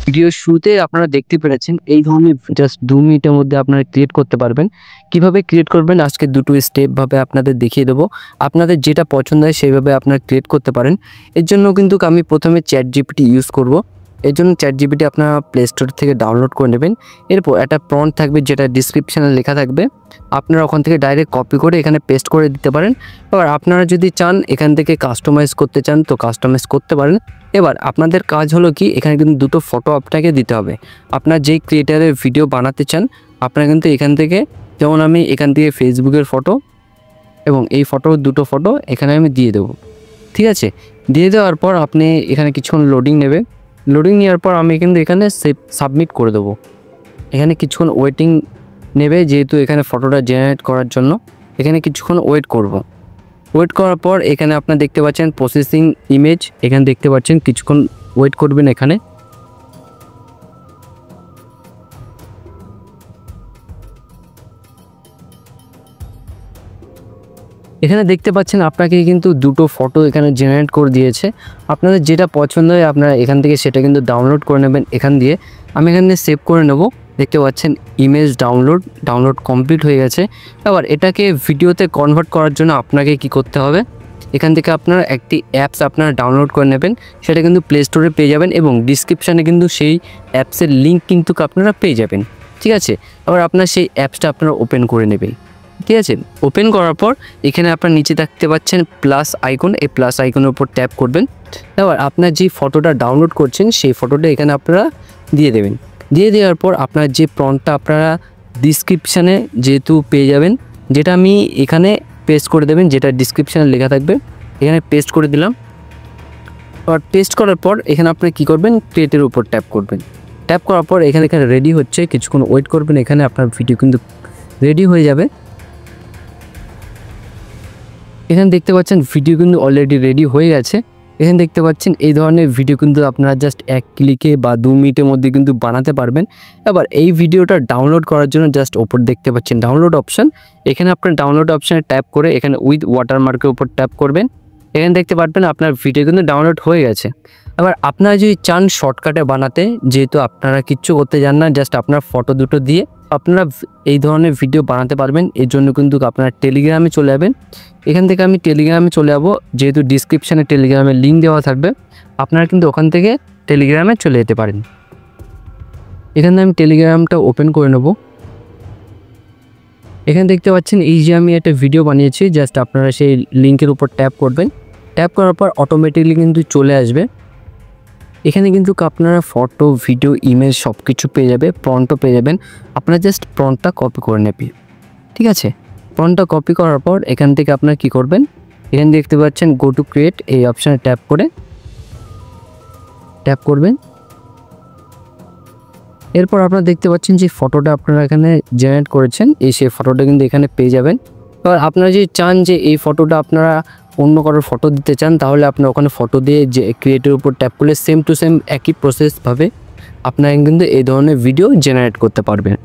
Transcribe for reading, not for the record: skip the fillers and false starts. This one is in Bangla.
ভিডিওর শুরুতে আপনারা দেখতে পেরেছেন এই ধরনের জাস্ট 2 মিনিটের মধ্যে আপনারা ক্রিয়েট করতে পারবেন। কিভাবে ক্রিয়েট করবেন আজকে দুটো স্টেপ ভাবে আপনাদের দেখিয়ে দেবো। আপনাদের যেটা পছন্দ হয় সেইভাবে আপনারা ক্রিয়েট করতে পারেন। এর জন্য কিন্তু আমি প্রথমে চ্যাটজিপিটি ইউজ করব। এর জন্য চ্যাটজিপিটি আপনারা প্লে স্টোর থেকে ডাউনলোড করে নেবেন। এরপর একটা প্রম্পট থাকবে যেটা ডিসক্রিপশানে লেখা থাকবে, আপনারা ওখান থেকে ডাইরেক্ট কপি করে এখানে পেস্ট করে দিতে পারেন। এবার আপনারা যদি চান এখান থেকে কাস্টমাইজ করতে চান তো কাস্টমাইজ করতে পারেন। এবার আপনাদের কাজ হলো কি, এখানে কিন্তু দুটো ফটো আপনাকে দিতে হবে। আপনার যেই ক্রিয়েটারের ভিডিও বানাতে চান আপনারা কিন্তু এখান থেকে, যেমন আমি এখান থেকে ফেসবুকের ফটো এবং এই দুটো ফটো এখানে আমি দিয়ে দেবো। ঠিক আছে, দিয়ে দেওয়ার পর আপনি এখানে কিছুক্ষণ লোডিং নেবে। লোডিং নেওয়ার পর আমি কিন্তু এখানে সাবমিট করে দেবো। এখানে কিছুক্ষণ ওয়েটিং নেবে, যেহেতু এখানে ফটোটা জেনারেট করার জন্য এখানে কিছুক্ষণ ওয়েট করব। ওয়েট করার পর এখানে আপনারা দেখতে পাচ্ছেন প্রসেসিং ইমেজ, এখানে দেখতে পাচ্ছেন কিছুক্ষণ ওয়েট করবেন। এখানে দেখতে পাচ্ছেন আপনাকে কিন্তু দুটো ফটো এখানে জেনারেট করে দিয়েছে। আপনাদের যেটা পছন্দ হয় আপনারা এখান থেকে সেটা কিন্তু ডাউনলোড করে নেবেন। এখান দিয়ে আমি এখানে সেভ করে নেব। দেখতে পাচ্ছেন ইমেজ ডাউনলোড কমপ্লিট হয়ে গেছে। এবার এটাকে ভিডিওতে কনভার্ট করার জন্য আপনাকে কি করতে হবে, এখান থেকে আপনারা একটি অ্যাপস আপনারা ডাউনলোড করে নেবেন। সেটা কিন্তু প্লে স্টোরে পেয়ে যাবেন এবং ডিসক্রিপশানে কিন্তু সেই অ্যাপসের লিঙ্ক কিন্তু আপনারা পেয়ে যাবেন। ঠিক আছে, এবার আপনার সেই অ্যাপসটা আপনারা ওপেন করে নেবেন। ঠিক আছে, ওপেন করার পর এখানে আপনার নিচে দেখতে পাচ্ছেন প্লাস আইকন, এই প্লাস আইকনের উপর ট্যাপ করবেন। এবার আপনার যে ফটোটা ডাউনলোড করছেন সেই ফটোটা এখানে আপনারা দিয়ে দেবেন। দিয়ে দেওয়ার পর আপনার যে প্রম্পটটা আপনারা ডিসক্রিপশানে যেহেতু পেয়ে যাবেন, যেটা আমি এখানে পেস্ট করে দেবেন, যেটা ডিসক্রিপশানে লেখা থাকবে এখানে পেস্ট করে দিলাম। আর পেস্ট করার পর এখানে আপনি কি করবেন, ক্রিয়েটের উপর ট্যাপ করবেন। ট্যাপ করার পর এখানে রেডি হচ্ছে, কিছুক্ষণ ওয়েট করবেন। এখানে আপনার ভিডিও কিন্তু রেডি হয়ে যাবে। এখানে দেখতে পাচ্ছেন ভিডিও কিন্তু অলরেডি রেডি হয়ে গেছে। এখানে দেখতে পাচ্ছেন এই ধরনের ভিডিও কিন্তু আপনারা জাস্ট 1 ক্লিকে বা 2 মিনিটের মধ্যে কিন্তু বানাতে পারবেন। এবার এই ভিডিওটা ডাউনলোড করার জন্য জাস্ট ওপর দেখতে পাচ্ছেন ডাউনলোড অপশান, এখানে আপনার ডাউনলোড অপশানে ট্যাপ করে এখানে উইথ ওয়াটারমার্কের উপর ট্যাপ করবেন। এখানে দেখতে পারবেন আপনার ভিডিও কিন্তু ডাউনলোড হয়ে গেছে। এবার আপনারা যদি চান শর্টকাটে বানাতে, যেহেতু আপনারা কিচ্ছু করতে জান না, জাস্ট আপনার ফটো দুটো দিয়ে আপনারা এই ধরনের ভিডিও বানাতে পারবেন। এর জন্য কিন্তু আপনারা টেলিগ্রামে চলে যাবেন। এখান থেকে আমি টেলিগ্রামে চলে যাব, যেহেতু ডিসক্রিপশানে টেলিগ্রামের লিঙ্ক দেওয়া থাকবে, আপনারা কিন্তু ওখান থেকে টেলিগ্রামে চলে যেতে পারেন। এখানে আমি টেলিগ্রামটা ওপেন করে নেব। এখানে দেখতে পাচ্ছেন এই যে আমি একটা ভিডিও বানিয়েছি, জাস্ট আপনারা সেই লিঙ্কের উপর ট্যাপ করবেন। ট্যাপ করার পর অটোমেটিকলি কিন্তু চলে আসবে। এখানে কিন্তু আপনারা ফটো, ভিডিও, ইমেজ সব কিছু পেয়ে যাবে, প্রম্পটও পেয়ে যাবেন। আপনারা জাস্ট প্রম্পটটা কপি করে নেবেন। ঠিক আছে, প্রম্পটটা কপি করার পর এখান থেকে আপনারা কি করবেন, এখানে দেখতে পাচ্ছেন গো টু ক্রিয়েট, এই অপশানে ট্যাপ করবেন। এরপর আপনারা দেখতে পাচ্ছেন যে ফটোটা আপনারা এখানে জেনারেট করেছেন, সেই ফটোটা কিন্তু এখানে পেয়ে যাবেন। এবার আপনারা যদি চান যে এই ফটোটা আপনারা অন্য কারোর ফটো দিতে চান, তাহলে আপনারা ওখানে ফটো দিয়ে যে ক্রিয়েটের উপর ট্যাপ করলে সেম টু সেম একই প্রসেসভাবে আপনারা কিন্তু এই ধরনের ভিডিও জেনারেট করতে পারবেন।